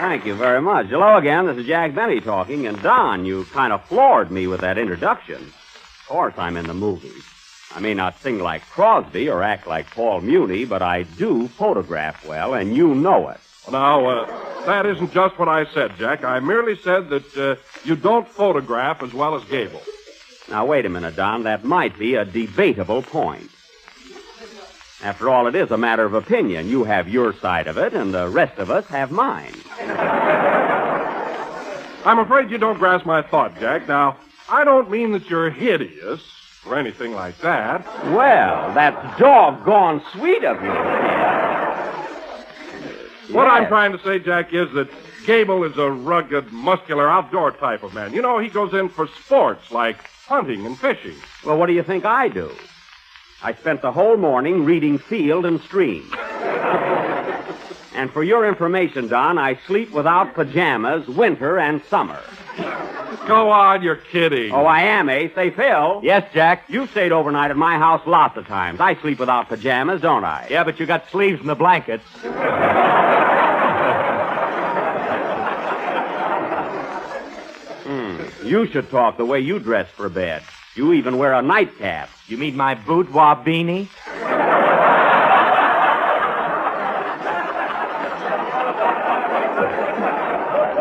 Thank you very much. Hello again. This is Jack Benny talking. And, Don, you kind of floored me with that introduction. Of course I'm in the movies. I may not sing like Crosby or act like Paul Muni, but I do photograph well, and you know it. Now, that isn't just what I said, Jack. I merely said that you don't photograph as well as Gable. Now, wait a minute, Don. That might be a debatable point. After all, it is a matter of opinion. You have your side of it, and the rest of us have mine. I'm afraid you don't grasp my thought, Jack. Now, I don't mean that you're hideous or anything like that. Well, that's doggone sweet of you. What I'm trying to say, Jack, is that Gable is a rugged, muscular, outdoor type of man. You know, he goes in for sports like hunting and fishing. Well, what do you think I do? I spent the whole morning reading Field and Stream. And for your information, Don, I sleep without pajamas winter and summer. Go on, you're kidding. Oh, I am, eh? Say, Phil. Yes, Jack? You've stayed overnight at my house lots of times. I sleep without pajamas, don't I? Yeah, but you got sleeves in the blankets. You should talk the way you dress for bed. You even wear a nightcap. You mean my boudoir beanie?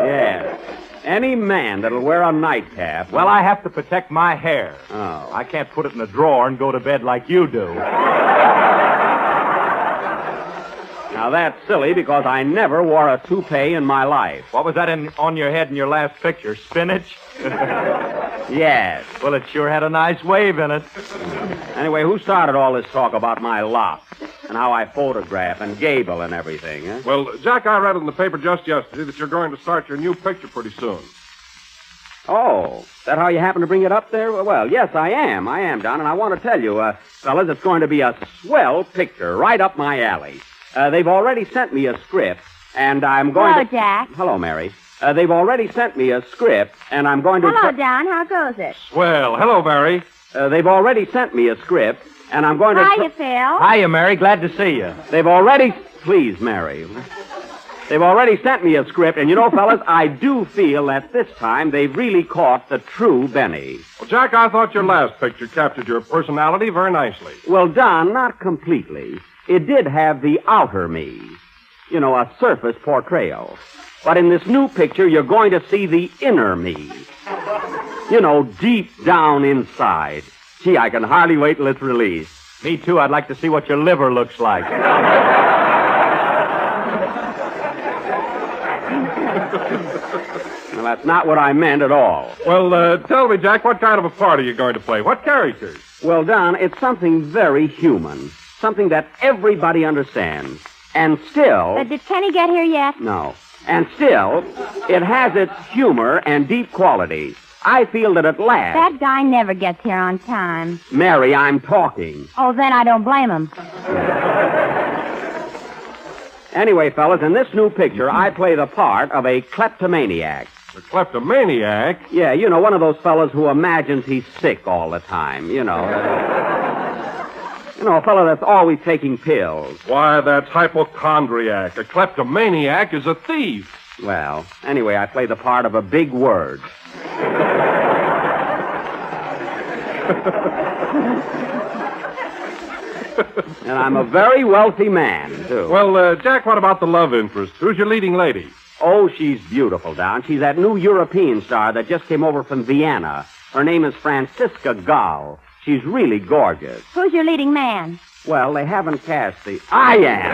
Yes. Any man that'll wear a nightcap... Well, I have to protect my hair. Oh. I can't put it in a drawer and go to bed like you do. Now, that's silly because I never wore a toupee in my life. What was that on your head in your last picture? Spinach? Yes. Well, it sure had a nice wave in it. Anyway, who started all this talk about my locks and how I photograph and Gable and everything, huh? Well, Jack, I read in the paper just yesterday that you're going to start your new picture pretty soon. Oh, is that how you happen to bring it up there? Well, yes, I am, Don, and I want to tell you, fellas, it's going to be a swell picture right up my alley. They've already sent me a script, and I'm going Hello, to... Jack. Hello, Mary. They've already sent me a script, and I'm going to... Hello, Don. How goes it? Well, hello, Mary. They've already sent me a script, and I'm going to... Hiya, Phil. Hiya, Mary. Glad to see you. They've already... Please, Mary. They've already sent me a script, and you know, fellas, I do feel that this time they've really caught the true Benny. Well, Jack, I thought your last picture captured your personality very nicely. Well, Don, not completely. It did have the outer me. You know, a surface portrayal. But in this new picture, you're going to see the inner me. You know, deep down inside. Gee, I can hardly wait till it's released. Me too. I'd like to see what your liver looks like. Well, that's not what I meant at all. Well, tell me, Jack, what kind of a part are you going to play? What characters? Well, Don, it's something very human. Something that everybody understands. And still... Did Kenny get here yet? No. And still, it has its humor and deep qualities. I feel that at last... That guy never gets here on time. Mary, I'm talking. Oh, then I don't blame him. Anyway, fellas, in this new picture, I play the part of a kleptomaniac. A kleptomaniac? Yeah, you know, one of those fellas who imagines he's sick all the time, you know. You know, a fellow that's always taking pills. Why, that's hypochondriac. A kleptomaniac is a thief. Well, anyway, I play the part of a big word. And I'm a very wealthy man, too. Well, Jack, what about the love interest? Who's your leading lady? Oh, she's beautiful, Don. She's that new European star that just came over from Vienna. Her name is Franziska Gall. She's really gorgeous. Who's your leading man? Well, they haven't cast the... I am!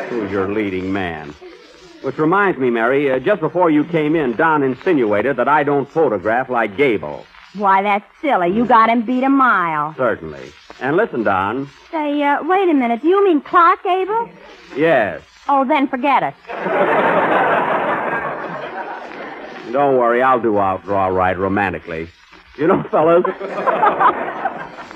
Who's your leading man? Which reminds me, Mary, just before you came in, Don insinuated that I don't photograph like Gable. Why, that's silly. You got him beat a mile. Certainly. And listen, Don. Say, wait a minute. Do you mean Clark Gable? Yes. Oh, then forget it. Don't worry, I'll do all right romantically. You know, fellas...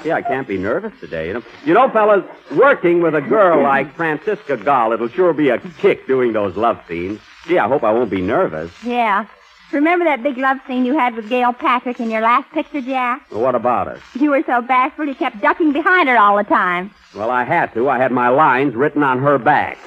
Yeah, I can't be nervous today. You know, fellas, working with a girl like Franziska Gall, it'll sure be a kick doing those love scenes. Gee, I hope I won't be nervous. Yeah. Remember that big love scene you had with Gail Patrick in your last picture, Jack? Well, what about it? You were so bashful you kept ducking behind her all the time. Well, I had to. I had my lines written on her back.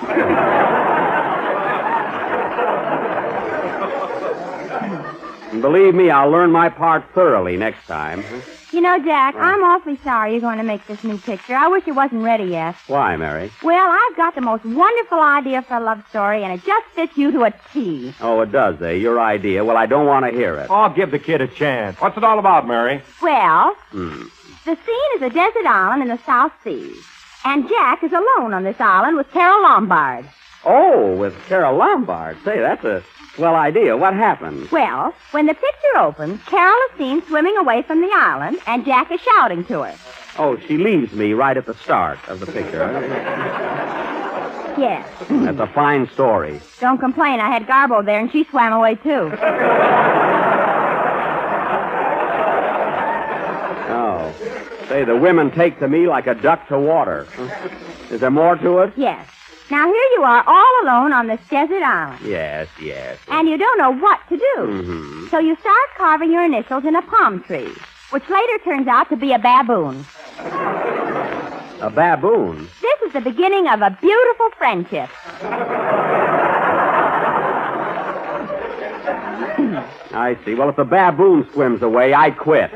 And believe me, I'll learn my part thoroughly next time. You know, Jack, I'm awfully sorry you're going to make this new picture. I wish it wasn't ready yet. Why, Mary? Well, I've got the most wonderful idea for a love story, and it just fits you to a T. Oh, it does, eh? Your idea. Well, I don't want to hear it. Oh, give the kid a chance. What's it all about, Mary? Well, the scene is a desert island in the South Seas, and Jack is alone on this island with Carol Lombard. Oh, with Carol Lombard. Say, that's a swell idea. What happened? Well, when the picture opens, Carol is seen swimming away from the island, and Jack is shouting to her. Oh, she leaves me right at the start of the picture. Yes. That's a fine story. Don't complain. I had Garbo there, and she swam away, too. Oh. Say, the women take to me like a duck to water. Is there more to it? Yes. Now, here you are all alone on this desert island. Yes, yes. And you don't know what to do. Mm-hmm. So you start carving your initials in a palm tree, which later turns out to be a baboon. A baboon? This is the beginning of a beautiful friendship. I see. Well, if the baboon swims away, I quit.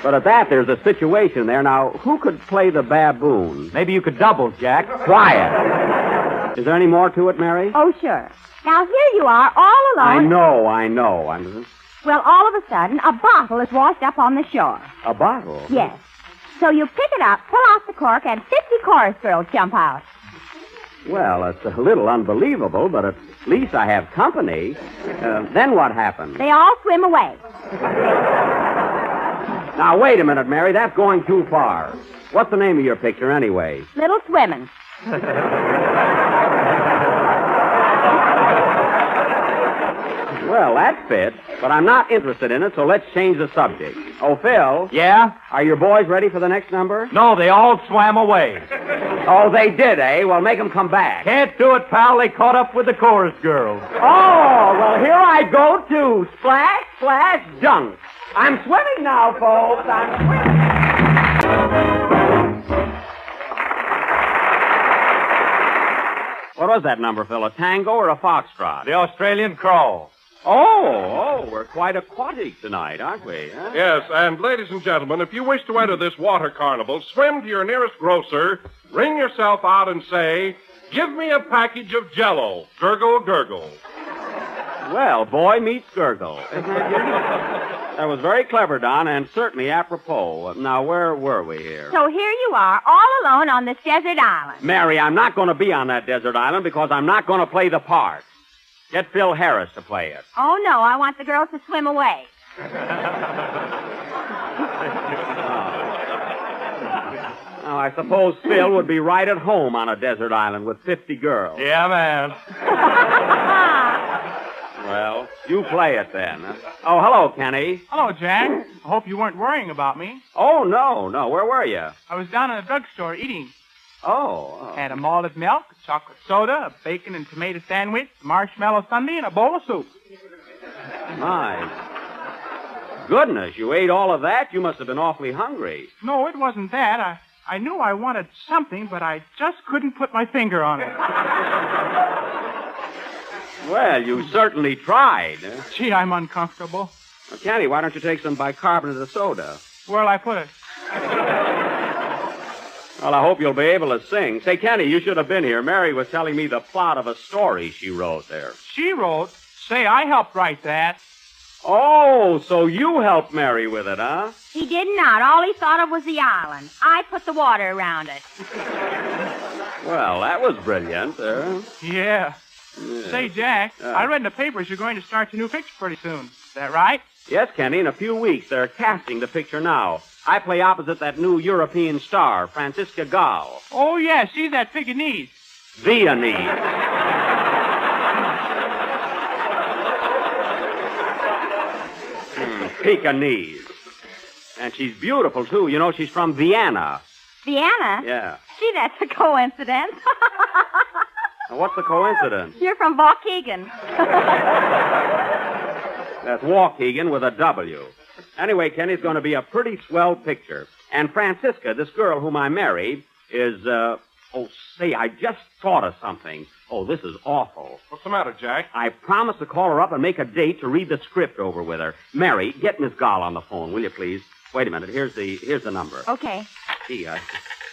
But at that, there's a situation there. Now, who could play the baboon? Maybe you could double, Jack. Quiet. Is there any more to it, Mary? Oh, sure. Now, here you are all alone. I know. Well, all of a sudden, a bottle is washed up on the shore. A bottle? Yes. So you pick it up, pull out the cork, and 50 chorus girls jump out. Well, it's a little unbelievable, but at least I have company. Then what happens? They all swim away. Now, wait a minute, Mary. That's going too far. What's the name of your picture, anyway? Little swimming. Well, that fits, but I'm not interested in it, so let's change the subject. Oh, Phil, Yeah? are your boys ready for the next number? No, they all swam away. Oh, they did, eh? Well, make them come back. Can't do it, pal. They caught up with the chorus girls. Oh, well, here I go, too. Splash, splash, dunk. I'm swimming now, folks. I'm swimming. What was that number, Phil? A tango or a foxtrot? The Australian crawl. Oh, we're quite aquatic tonight, aren't we? Huh? Yes, and ladies and gentlemen, if you wish to enter this water carnival, swim to your nearest grocer, ring yourself out and say, "Give me a package of Jell-O. Gurgle, gurgle." Well, boy meets gurgle. That was very clever, Don, and certainly apropos. Now, where were we here? So here you are, all alone on this desert island. Mary, I'm not going to be on that desert island because I'm not going to play the part. Get Phil Harris to play it. Oh, no, I want the girls to swim away. Now, I suppose Phil would be right at home on a desert island with 50 girls. Yeah, man. Well, you play it then. Oh, hello, Kenny. Hello, Jack. I hope you weren't worrying about me. Oh, no. Where were you? I was down in a drugstore eating. Oh. Had a malted milk, a chocolate soda, a bacon and tomato sandwich, a marshmallow sundae, and a bowl of soup. My goodness, you ate all of that? You must have been awfully hungry. No, it wasn't that. I knew I wanted something, but I just couldn't put my finger on it. Well, you certainly tried. Gee, I'm uncomfortable. Well, Kenny, why don't you take some bicarbonate of soda? Where'll I put it? Well, I hope you'll be able to sing. Say, Kenny, you should have been here. Mary was telling me the plot of a story she wrote there. She wrote. Say, I helped write that. Oh, so you helped Mary with it, huh? He did not. All he thought of was the island. I put the water around it. Well, that was brilliant. Yeah. Say, Jack, I read in the papers you're going to start your new picture pretty soon. Is that right? Yes, Kenny, in a few weeks. They're casting the picture now. I play opposite that new European star, Francisca Gall. Oh, yeah, she's that Pekingese. Viennese. Pekingese. And she's beautiful, too. You know, she's from Vienna. Vienna? Yeah. Gee, that's a coincidence. What's the coincidence? You're from Waukegan. That's Waukegan with a W. Anyway, Kenny's going to be a pretty swell picture. And Francisca, this girl whom I married, is, say, I just thought of something. Oh, this is awful. What's the matter, Jack? I promised to call her up and make a date to read the script over with her. Mary, get Miss Gall on the phone, will you, please? Wait a minute. Here's the number. Okay. Gee,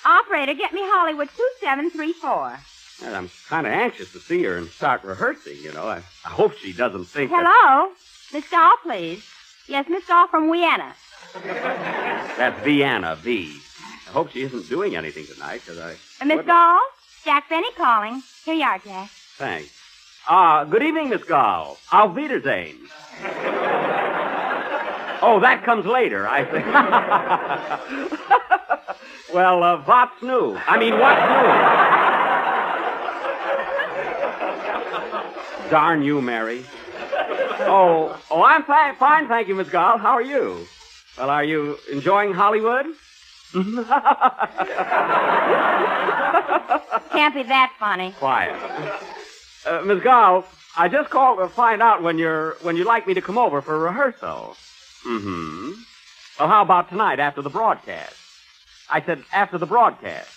Operator, get me Hollywood 2734. I'm kind of anxious to see her and start rehearsing, you know. I hope she doesn't think that... Hello? Miss Gall, please. Yes, Miss Gall from Vienna. That's Vienna, V. I hope she isn't doing anything tonight, because Miss Gall? Jack Benny calling. Here you are, Jack. Thanks. Good evening, Miss Gall. Auf Wiedersehen. Oh, that comes later, I think. Well, what's new? I mean, what's new? Darn you, Mary. Oh, I'm fine, thank you, Miss Gall. How are you? Well, are you enjoying Hollywood? Can't be that funny. Quiet. Miss Gall, I just called to find out when you'd like me to come over for rehearsal. Mm-hmm. Well, how about tonight after the broadcast? I said after the broadcast.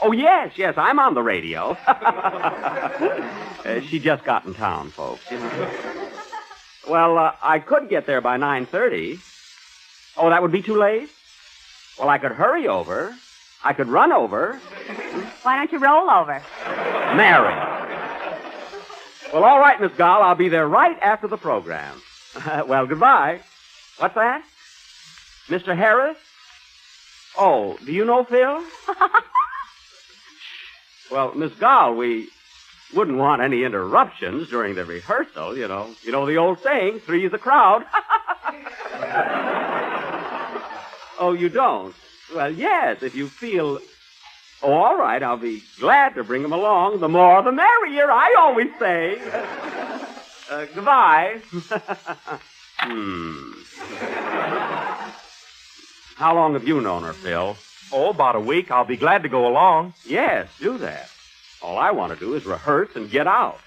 Oh, yes, I'm on the radio. She just got in town, folks. Well, I could get there by 9:30. Oh, that would be too late? Well, I could hurry over. I could run over. Why don't you roll over? Mary. Well, all right, Miss Gall. I'll be there right after the program. Well, goodbye. What's that? Mr. Harris? Oh, do you know Phil? Well, Miss Gall, we wouldn't want any interruptions during the rehearsal, you know. You know the old saying, three's a crowd. Oh, you don't? Well, yes, if you feel... Oh, all right, I'll be glad to bring him along. The more, the merrier, I always say. Goodbye. How long have you known her, Phil? Oh, about a week. I'll be glad to go along. Yes, do that. All I want to do is rehearse and get out.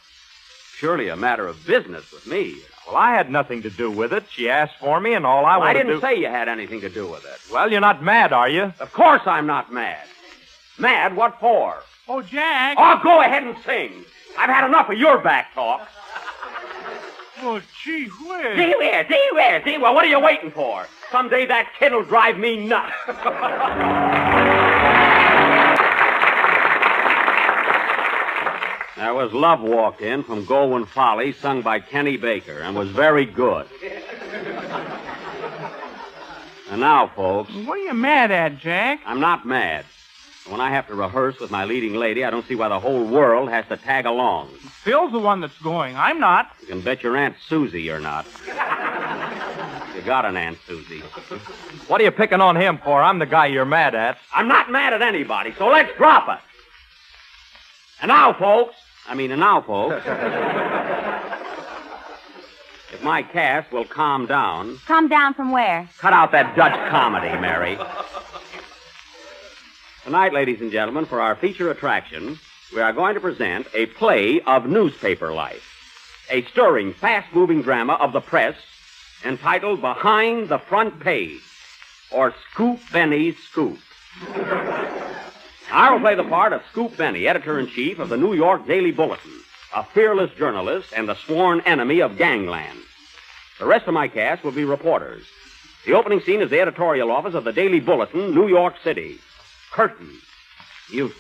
Surely a matter of business with me. You know. Well, I had nothing to do with it. She asked for me, and all I wanted to do... I didn't say you had anything to do with it. Well, you're not mad, are you? Of course I'm not mad. Mad? What for? Oh, Jack. Oh, go ahead and sing. I've had enough of your back talk. Oh, gee whiz. Gee whiz. Well, what are you waiting for? Someday that kid'll drive me nuts. That was Love Walked In from Goldwyn Folly, sung by Kenny Baker, and was very good. And now, folks... What are you mad at, Jack? I'm not mad. When I have to rehearse with my leading lady, I don't see why the whole world has to tag along. Phil's the one that's going. I'm not. You can bet your Aunt Susie you're not. You got an Aunt Susie. What are you picking on him for? I'm the guy you're mad at. I'm not mad at anybody, so let's drop it. And now, folks... If my cast will calm down... Calm down from where? Cut out that Dutch comedy, Mary. Tonight, ladies and gentlemen, for our feature attraction, we are going to present a play of newspaper life. A stirring, fast-moving drama of the press entitled Behind the Front Page, or Scoop Benny's Scoop. I will play the part of Scoop Benny, editor-in-chief of the New York Daily Bulletin, a fearless journalist and the sworn enemy of gangland. The rest of my cast will be reporters. The opening scene is the editorial office of the Daily Bulletin, New York City. Curtain. Music.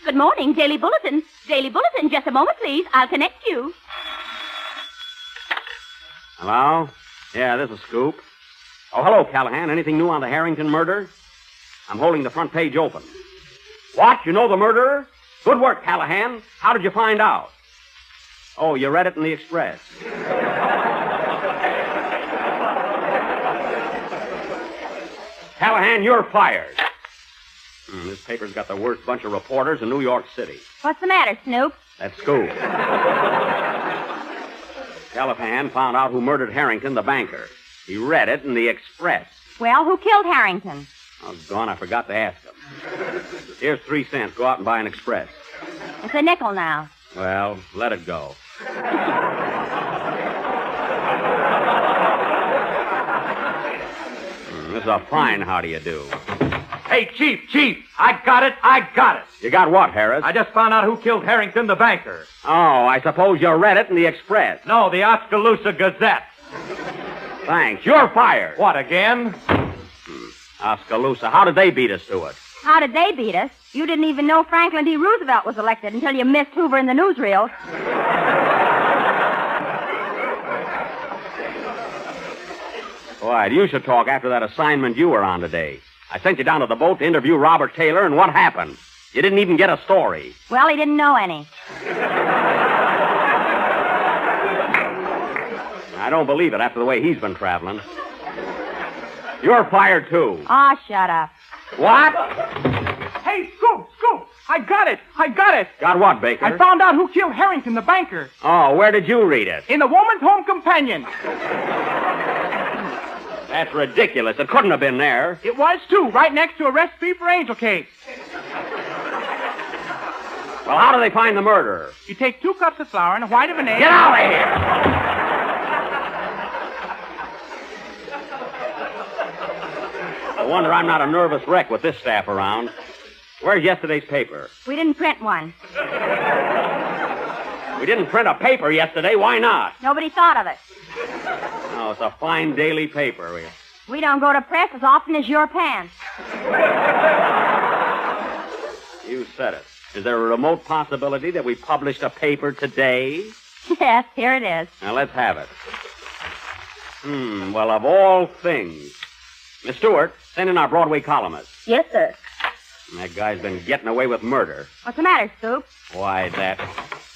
Good morning, Daily Bulletin. Daily Bulletin, just a moment, please. I'll connect you. Hello? Yeah, this is Scoop. Oh, hello, Callahan. Anything new on the Harrington murder? I'm holding the front page open. What? You know the murderer? Good work, Callahan. How did you find out? Oh, you read it in the Express. Callahan, you're fired. This paper's got the worst bunch of reporters in New York City. What's the matter, Snoop? That's Scoop. Callahan found out who murdered Harrington, the banker. He read it in the Express. Well, who killed Harrington? Oh, gone. I forgot to ask him. Here's 3 cents. Go out and buy an Express. It's a nickel now. Well, let it go. This is a fine how do you do. Hey, Chief, I got it. You got what, Harris? I just found out who killed Harrington, the banker. Oh, I suppose you read it in the Express. No, the Oskaloosa Gazette. Thanks. You're fired. What, again? Oskaloosa, how did they beat us to it? How did they beat us? You didn't even know Franklin D. Roosevelt was elected until you missed Hoover in the newsreel. Boy, you should talk after that assignment you were on today. I sent you down to the boat to interview Robert Taylor, and what happened? You didn't even get a story. Well, he didn't know any. I don't believe it after the way he's been traveling. You're fired, too. Oh, shut up. What? Hey, Scoop! I got it! Got what, Baker? I found out who killed Harrington, the banker. Oh, where did you read it? In the Woman's Home Companion. That's ridiculous. It couldn't have been there. It was, too, right next to a recipe for angel cake. Well, how do they find the murderer? You take 2 cups of flour and a white of an egg. Get out of here! I wonder I'm not a nervous wreck with this staff around. Where's yesterday's paper? We didn't print one. We didn't print a paper yesterday. Why not? Nobody thought of it. Oh, it's a fine daily paper. We don't go to press as often as your pants. You said it. Is there a remote possibility that we published a paper today? Yes, here it is. Now, let's have it. Well, of all things. Miss Stewart, send in our Broadway columnist. Yes, sir. That guy's been getting away with murder. What's the matter, Scoop? Why, that...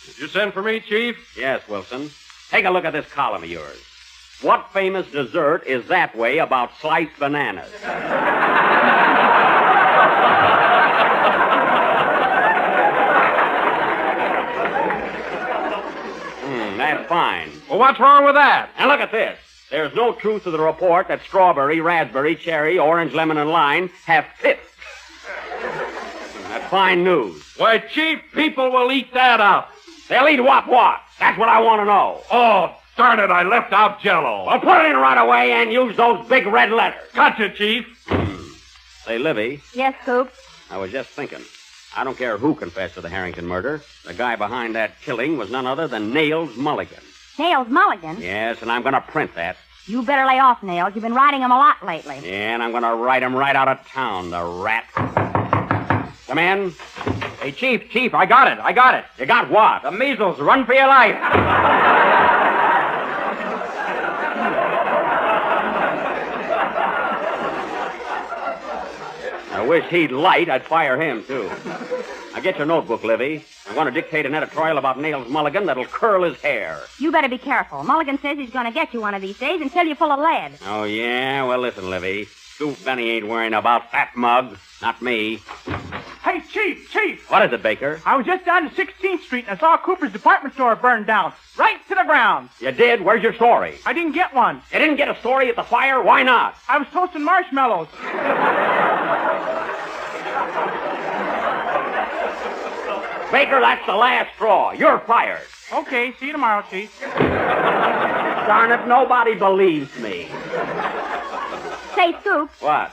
Did you send for me, Chief? Yes, Wilson. Take a look at this column of yours. What famous dessert is that way about sliced bananas? That's fine. Well, what's wrong with that? And look at this. There's no truth to the report that strawberry, raspberry, cherry, orange, lemon, and lime have pips. That's fine news. Why, Chief, people will eat that up. They'll eat what? That's what I want to know. Oh, darn it, I left out Jell-O. Well, put it in right away and use those big red letters. Gotcha, Chief. Say, Livy, Yes, Scoop. I was just thinking. I don't care who confessed to the Harrington murder. The guy behind that killing was none other than Nails Mulligan. Nails Mulligan? Yes, and I'm going to print that. You better lay off, Nails. You've been riding him a lot lately. Yeah, and I'm going to write him right out of town, the rat. Come in. Hey, Chief, I got it. You got what? The measles. Run for your life. I wish he'd light. I'd fire him, too. Now, get your notebook, Livy. I'm going to dictate an editorial about Nails Mulligan that'll curl his hair. You better be careful. Mulligan says he's going to get you one of these days and fill you full of lead. Oh, yeah? Well, listen, Livy. Scoop Benny ain't worrying about that mug. Not me. Hey, Chief! What is it, Baker? I was just down to 16th Street and I saw Cooper's department store burned down. Right to the ground. You did? Where's your story? I didn't get one. You didn't get a story at the fire? Why not? I was toasting marshmallows. Baker, that's the last straw. You're fired. Okay, see you tomorrow, Chief. Darn it, nobody believes me. Say, Scoop, What?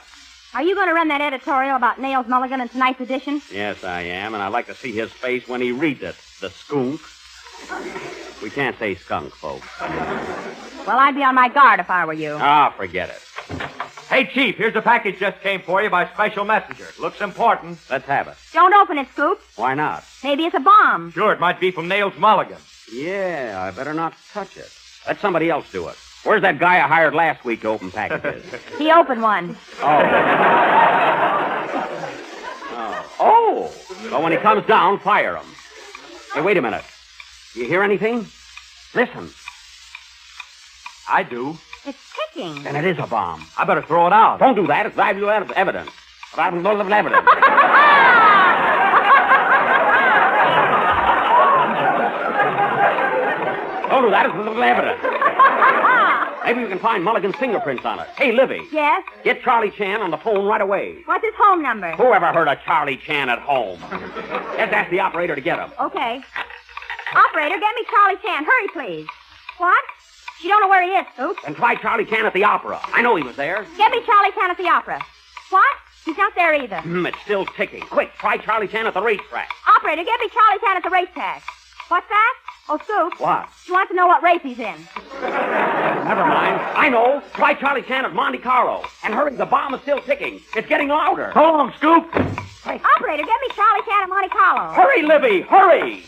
are you going to run that editorial about Nails Mulligan in tonight's edition? Yes, I am, and I'd like to see his face when he reads it. The skunk. We can't say skunk, folks. Well, I'd be on my guard if I were you. Ah, forget it. Hey, Chief, here's a package just came for you by special messenger. Looks important. Let's have it. Don't open it, Scoop. Why not? Maybe it's a bomb. Sure, it might be from Nails Mulligan. Yeah, I better not touch it. Let somebody else do it. Where's that guy I hired last week to open packages? He opened one. Oh. Well, when he comes down, fire him. Hey, wait a minute. You hear anything? Listen. I do. It's ticking. Then it is a bomb. I better throw it out. Don't do that. It's valuable evidence. Valuable evidence. Don't do that. It's little evidence. Maybe we can find Mulligan's fingerprints on it. Hey, Livy, Yes? get Charlie Chan on the phone right away. What's his home number? Who ever heard of Charlie Chan at home? Let's ask the operator to get him. Okay. Operator, get me Charlie Chan. Hurry, please. What? You don't know where he is, Scoop. And try Charlie Chan at the opera. I know he was there. Get me Charlie Chan at the opera. What? He's not there either. It's still ticking. Quick, try Charlie Chan at the racetrack. Operator, get me Charlie Chan at the racetrack. What's that? Oh, Scoop. What? She wants to know what race he's in. Never mind. I know. Try Charlie Chan at Monte Carlo. And hurry, the bomb is still ticking. It's getting louder. Hold on, Scoop. Operator, get me Charlie Chan at Monte Carlo. Hurry, Livy, hurry!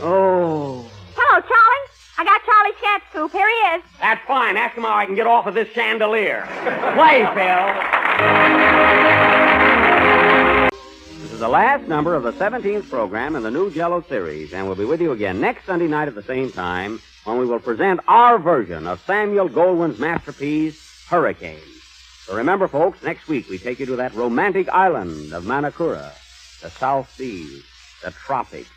Oh. Hello, Charlie. I got Charlie Chan, Scoop. Here he is. That's fine. Ask him how I can get off of this chandelier. Play, Phil. This is the last number of the 17th program in the new Jell-O series, and we'll be with you again next Sunday night at the same time when we will present our version of Samuel Goldwyn's masterpiece, Hurricane. So remember, folks, next week we take you to that romantic island of Manakura, the South Seas, the tropics,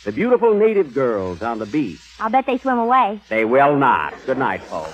the beautiful native girls on the beach. I'll bet they swim away. They will not. Good night, folks.